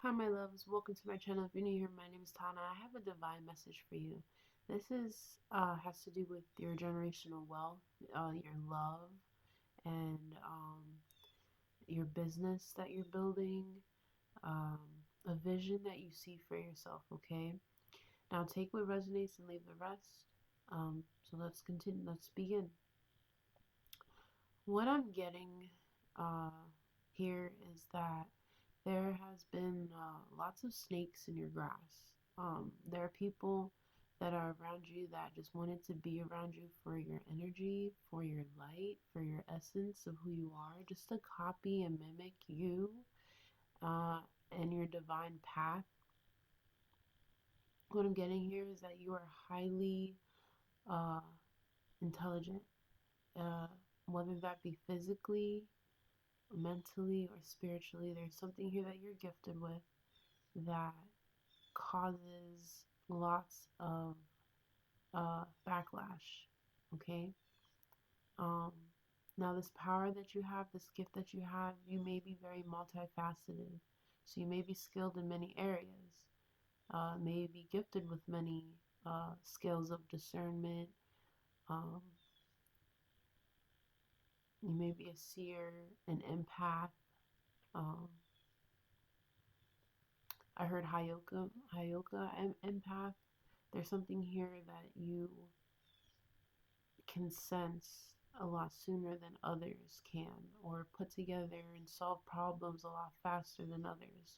Hi, my loves. Welcome to my channel. If you're new here, my name is Tana. I have a divine message for you. This is has to do with your generational wealth, your love, and your business that you're building, um, a vision that you see for yourself. Okay. Now take what resonates and leave the rest. So let's continue. Let's begin. What I'm getting uh, here is that there has been lots of snakes in your grass. There are people that are around you that just wanted to be around you for your energy, for your light, for your essence of who you are, just to copy and mimic you uh, and your divine path. What I'm getting here is that you are highly uh, intelligent, uh, whether that be physically, mentally, or spiritually. There's something here that you're gifted with that causes lots of backlash. Okay. Um, Now, this power that you have, this gift that you have, you may be very multifaceted. So you may be skilled in many areas, may be gifted with many skills of discernment. Um, you may be a seer, an empath. Um, I heard Hayoka empath. There's something here that you can sense a lot sooner than others can, or put together and solve problems a lot faster than others.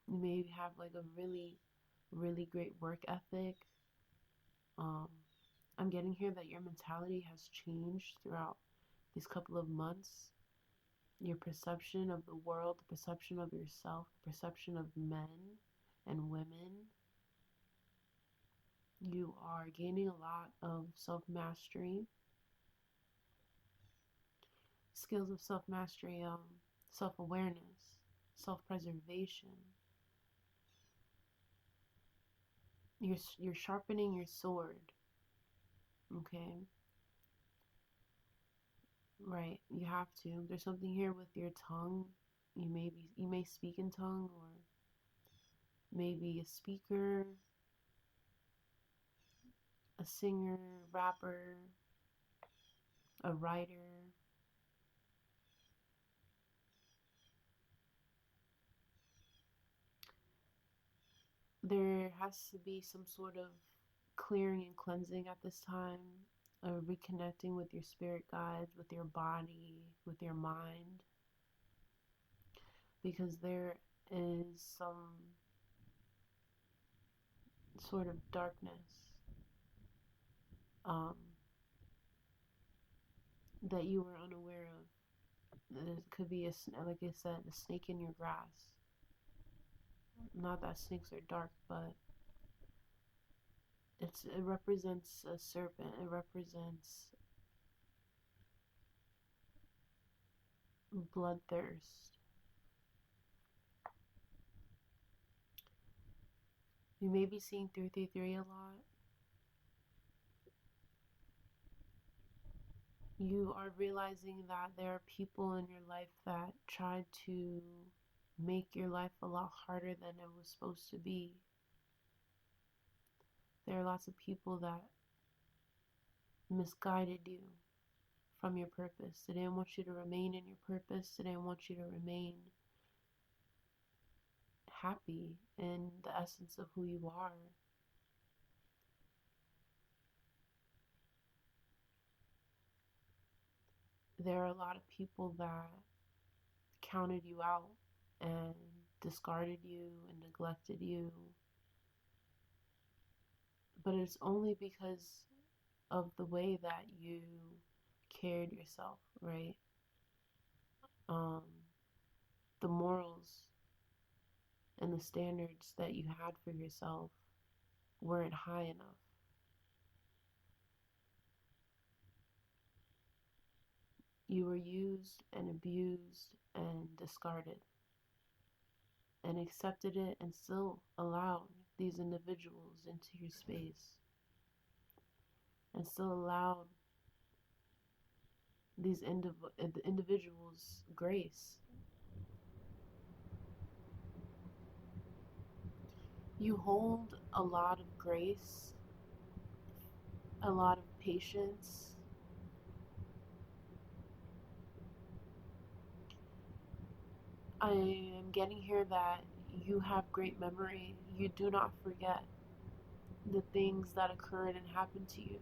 You may have like a really great work ethic. Um, I'm getting here that your mentality has changed throughout these couple of months. Your perception of the world, the perception of yourself, the perception of men and women. You are gaining a lot of self mastery, skills of self mastery, self awareness, self preservation. You're sharpening your sword, okay? Right, you have to. There's something here with your tongue. You may speak in tongue, or maybe a speaker, a singer, rapper, a writer. There has to be some sort of clearing and cleansing at this time, reconnecting with your spirit guides, with your body, with your mind, because there is some sort of darkness um, that you were unaware of. It could be, like I said, a snake in your grass. Not that snakes are dark, but it represents a serpent. It represents bloodthirst. You may be seeing 333 a lot. You are realizing that there are people in your life that try to make your life a lot harder than it was supposed to be. There are lots of people that misguided you from your purpose. They didn't want you to remain in your purpose. They didn't want you to remain happy in the essence of who you are. There are a lot of people that counted you out and discarded you and neglected you, but it's only because of the way that you carried yourself, right? Um, the morals and the standards that you had for yourself weren't high enough. You were used and abused and discarded, and accepted it and still allowed these individuals into your space, and still allowed these individuals grace. You hold a lot of grace, a lot of patience. I am getting here that you have great memory. You do not forget the things that occurred and happened to you,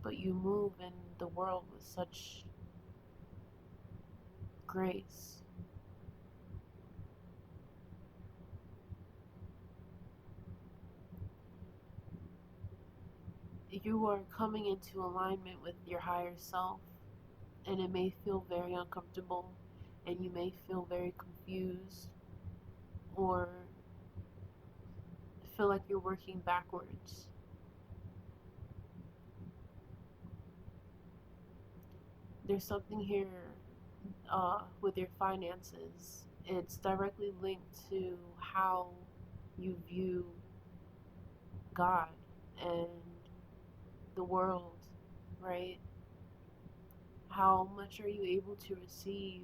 but you move in the world with such grace. You are coming into alignment with your higher self, and it may feel very uncomfortable, and you may feel very confused or feel like you're working backwards. There's something here with your finances. It's directly linked to how you view God and the world, right? How much are you able to receive?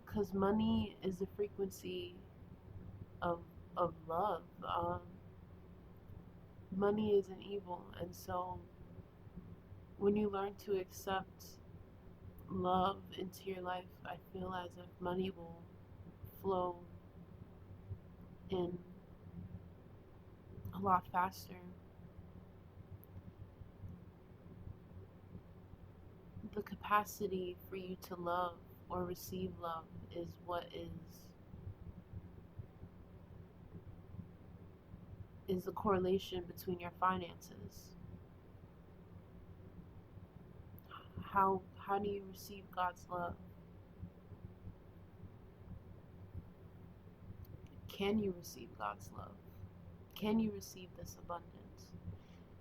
Because money is the frequency of love. Money isn't evil, and so when you learn to accept love into your life, I feel as if money will flow in a lot faster. The capacity for you to love or receive love is what is the correlation between your finances. How do you receive God's love? Can you receive God's love? Can you receive this abundance?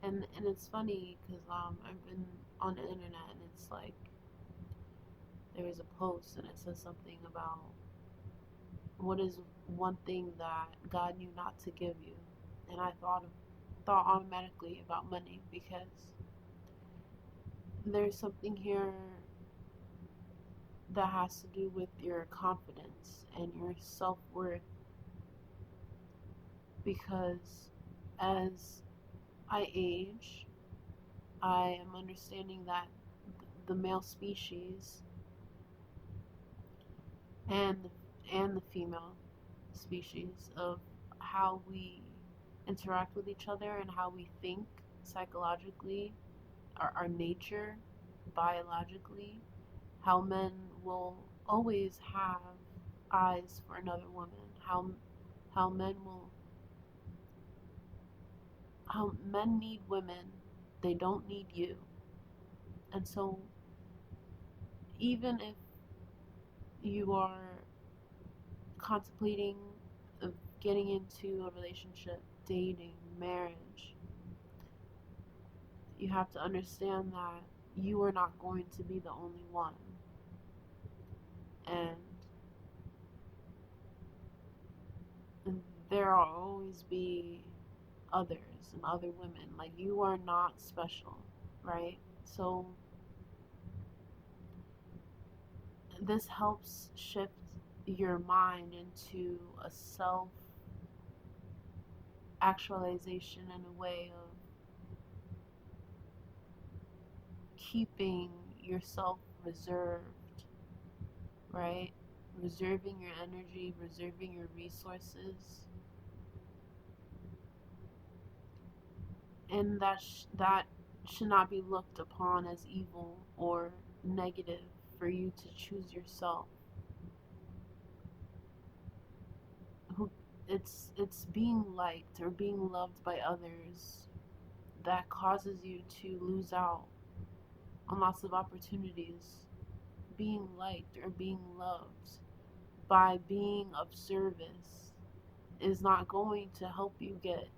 And it's funny because I've been on the internet, and it's like there was a post and it says something about what is one thing that God knew not to give you, and I thought automatically about money, because there's something here that has to do with your confidence and your self-worth, because as I age, I am understanding that the male species and the female species, of how we interact with each other and how we think psychologically, our nature biologically, how men will always have eyes for another woman, how men will how men need women, they don't need you. And so even if you are contemplating of getting into a relationship, dating, marriage, you have to understand that you are not going to be the only one. And there will always be others and other women. Like, you are not special, right? So this helps shift your mind into a self actualization, in a way of keeping yourself reserved, right? Reserving your energy, reserving your resources. And that should not be looked upon as evil or negative, for you to choose yourself. Who it's being liked or being loved by others that causes you to lose out on lots of opportunities. Being liked or being loved by being of service is not going to help you get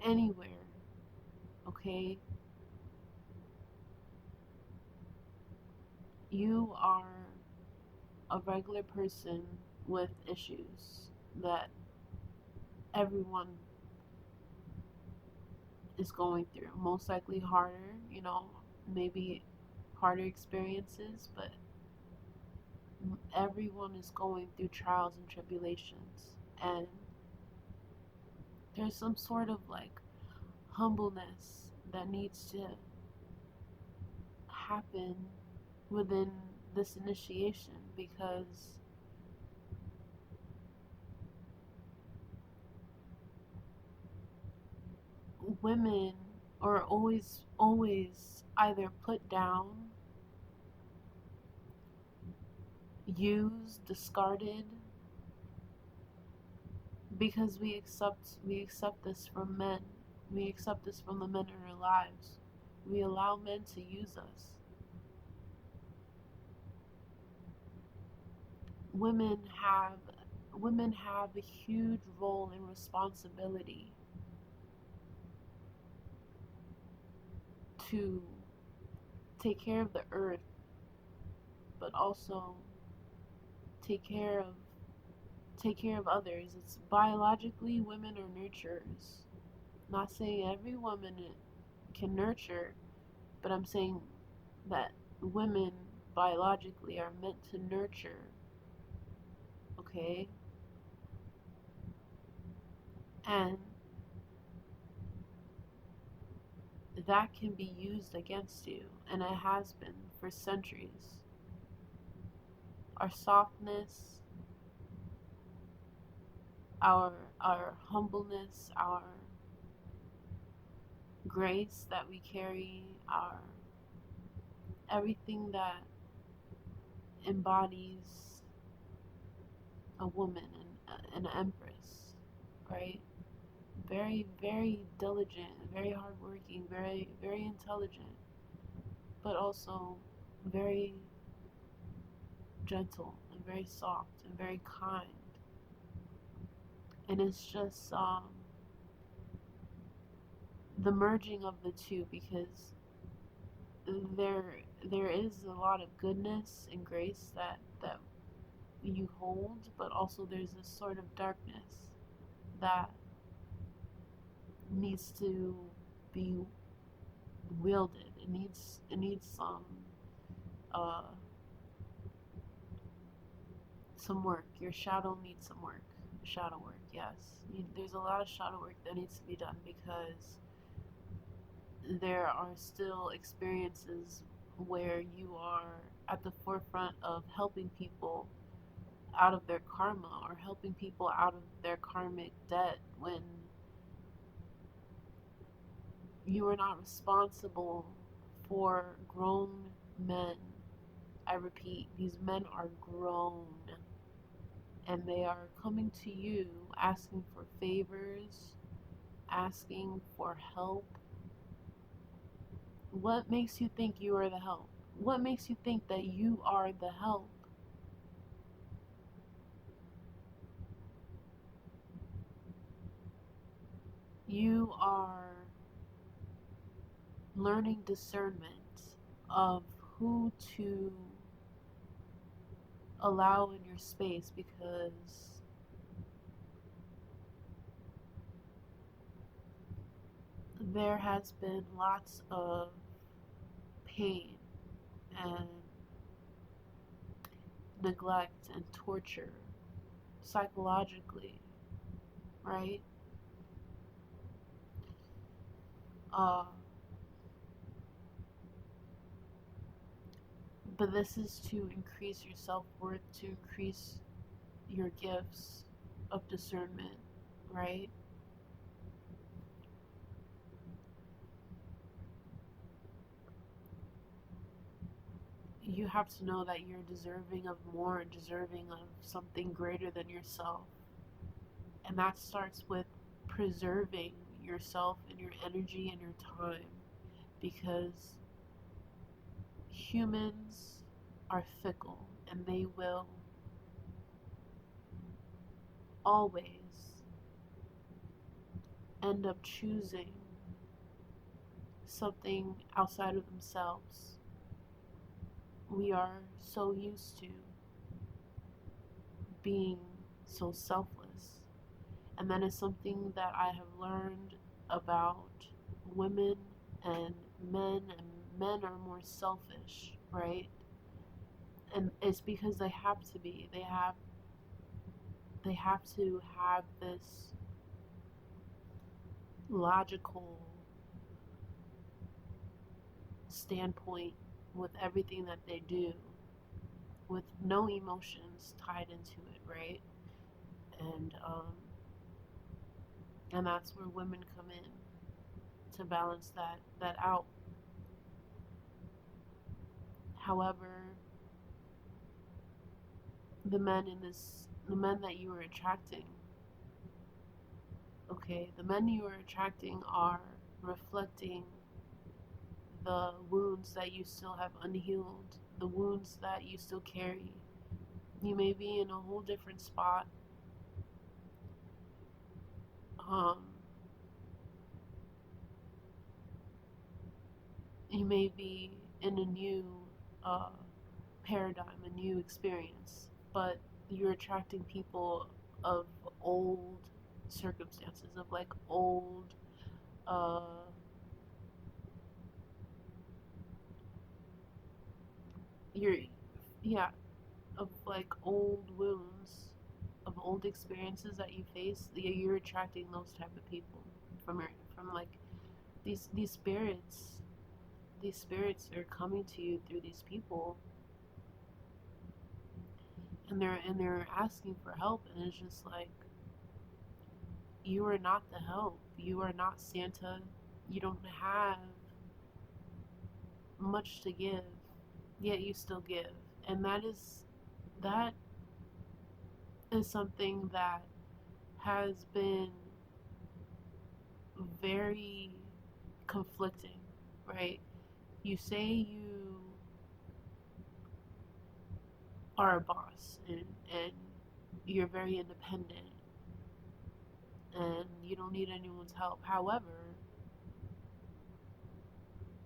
anywhere, okay? You are a regular person with issues that everyone is going through. Most likely harder, maybe harder experiences, but everyone is going through trials and tribulations. And there's some sort of like humbleness that needs to happen within this initiation, because women are always either put down, used, discarded, because we accept this from men. We accept this from the men in our lives. We allow men to use us. Women have women have a huge role and responsibility to take care of the earth, but also take care of take care of others. It's biologically, women are nurturers. Not saying every woman can nurture, but I'm saying that women biologically are meant to nurture, okay? And that can be used against you, and it has been for centuries. Our softness, our our humbleness, our grace that we carry, our everything that embodies a woman and an empress, right? Very, very diligent, very hardworking, very, very intelligent, but also very gentle and very soft and very kind. And it's just the merging of the two, because there there is a lot of goodness and grace that you hold, but also there's this sort of darkness that needs to be wielded. It needs uh some work. Your shadow needs some work. Shadow work, yes. There's a lot of shadow work that needs to be done, because there are still experiences where you are at the forefront of helping people out of their karma, or helping people out of their karmic debt, when you are not responsible for grown men. I repeat, these men are grown, and they are coming to you asking for favors, asking for help. What makes you think you are the help? What makes you think that you are the help? You are learning discernment of who to allow in your space, because there has been lots of pain and neglect and torture psychologically, right? Uh, but this is to increase your self worth, to increase your gifts of discernment, right? You have to know that you're deserving of more, deserving of something greater than yourself. And that starts with preserving yourself and your energy and your time, because humans are fickle, and they will always end up choosing something outside of themselves. We are so used to being so selfless. And that is something that I have learned about women and and men are more selfish, right? And it's because they have to be. they have to have this logical standpoint with everything that they do, with no emotions tied into it, right? And and that's where women come in to balance that out. However, the men that you are attracting, okay, the men you are attracting are reflecting the wounds that you still have unhealed, the wounds that you still carry. You may be in a whole different spot. Um, you may be in a new uh, paradigm, a new experience, but you're attracting people of old circumstances, of like old, uh, you're, yeah, of like old wounds, of old experiences that you face. You're attracting those type of people from like these spirits. These spirits are coming to you through these people, and they're asking for help, and it's just like, you are not the help. You are not Santa. You don't have much to give, yet you still give. And that is something that has been very conflicting, right? You say you are a boss, and you're very independent and you don't need anyone's help. However,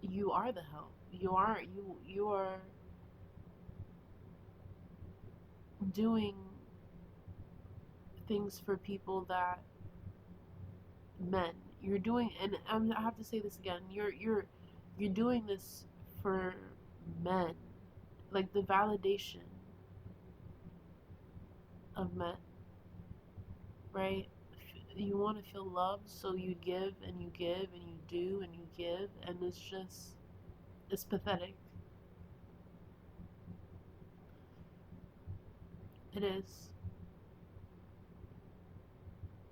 you are the help. You are doing things for people that men. You're doing, and I have to say this again. You're doing this for men, like the validation of men, right? You want to feel loved, so you give and you give and you do and you give, and it's pathetic. It is,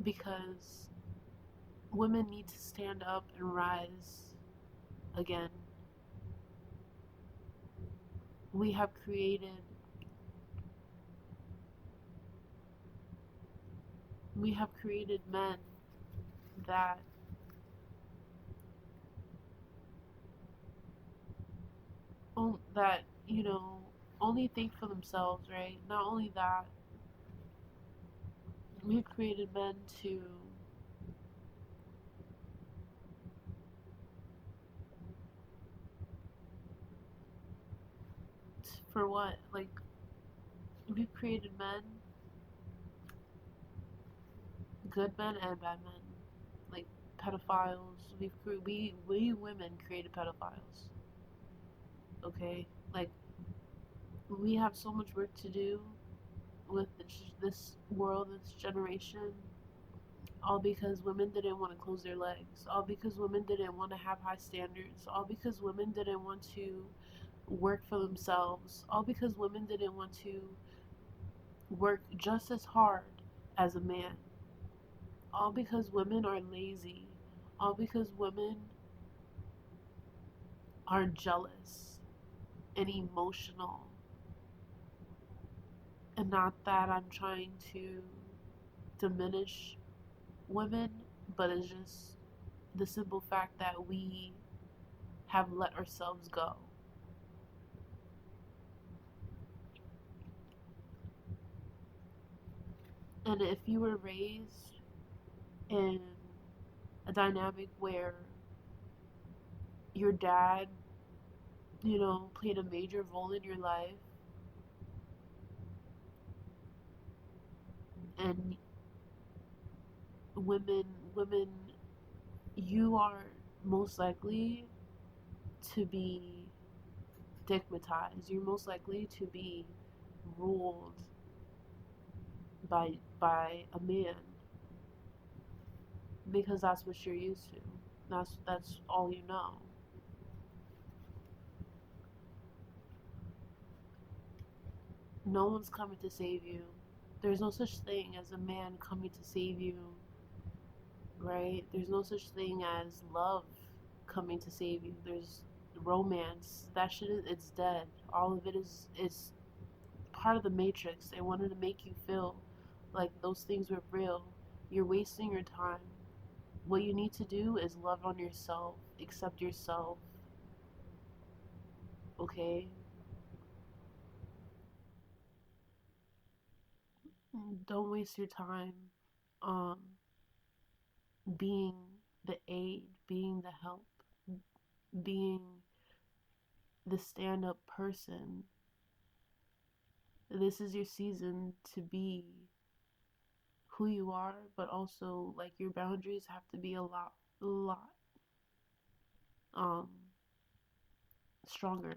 because women need to stand up and rise again. We have created we have created men that that only think for themselves, right? Not only that, we've created men for what? Like, we've created men, good men and bad men, like pedophiles. We women created pedophiles. Okay, like, we have so much work to do with this world, this generation, all because women didn't want to close their legs, all because women didn't want to have high standards, all because women didn't want to work for themselves, all because women didn't want to work just as hard as a man, all because women are lazy, all because women are jealous and emotional. And not that I'm trying to diminish women, but it's just the simple fact that we have let ourselves go. And if you were raised in a dynamic where your dad, played a major role in your life, and women, women, you are most likely to be stigmatized. You're most likely to be ruled by a man, because that's what you're used to. That's all you know. No one's coming to save you. There's no such thing as a man coming to save you, right? There's no such thing as love coming to save you. There's romance. That shit it's dead. All of it is it's part of the matrix. They wanted to make you feel like those things were real. You're wasting your time. What you need to do is love on yourself, accept yourself, okay? Don't waste your time um being the aid, being the help, being the stand-up person. This is your season to be who you are, but also like your boundaries have to be a lot um stronger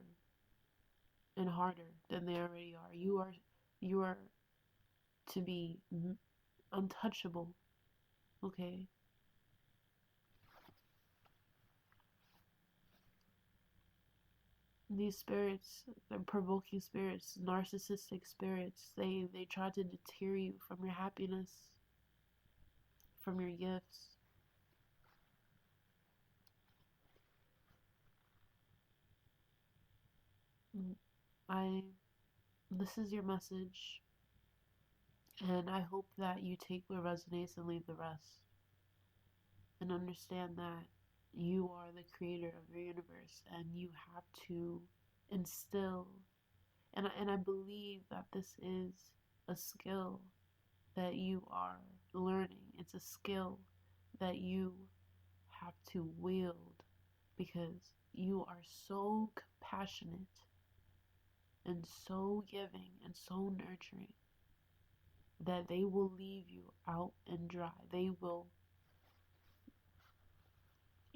and harder than they already are. You are to be untouchable, okay? These spirits, they're provoking spirits, narcissistic spirits. They try to deter you from your happiness, from your gifts. I This is your message, and I hope that you take what resonates and leave the rest, and understand that you are the creator of your universe, and you have to instill, and I believe that this is a skill that you are learning. It's a skill that you have to wield, because you are so compassionate and so giving and so nurturing that they will leave you out and dry.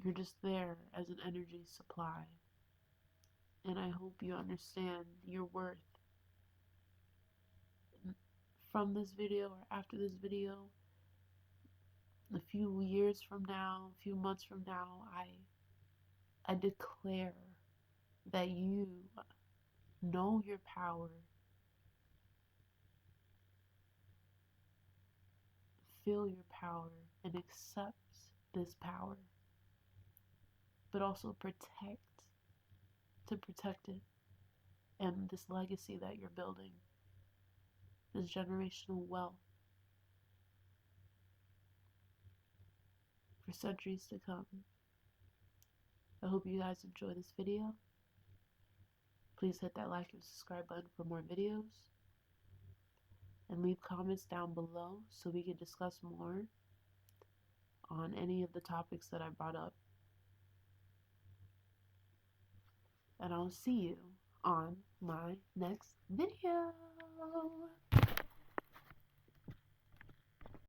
You're just there as an energy supply. And I hope you understand your worth from this video or after this video. A few years from now, a few months from now, I declare that you know your power, feel your power, and accept this power, but also protect it, and this legacy that you're building, this generational wealth for centuries to come. I hope you guys enjoy this video. Please hit that like and subscribe button for more videos, and leave comments down below so we can discuss more on any of the topics that I brought up. And I'll see you on my next video.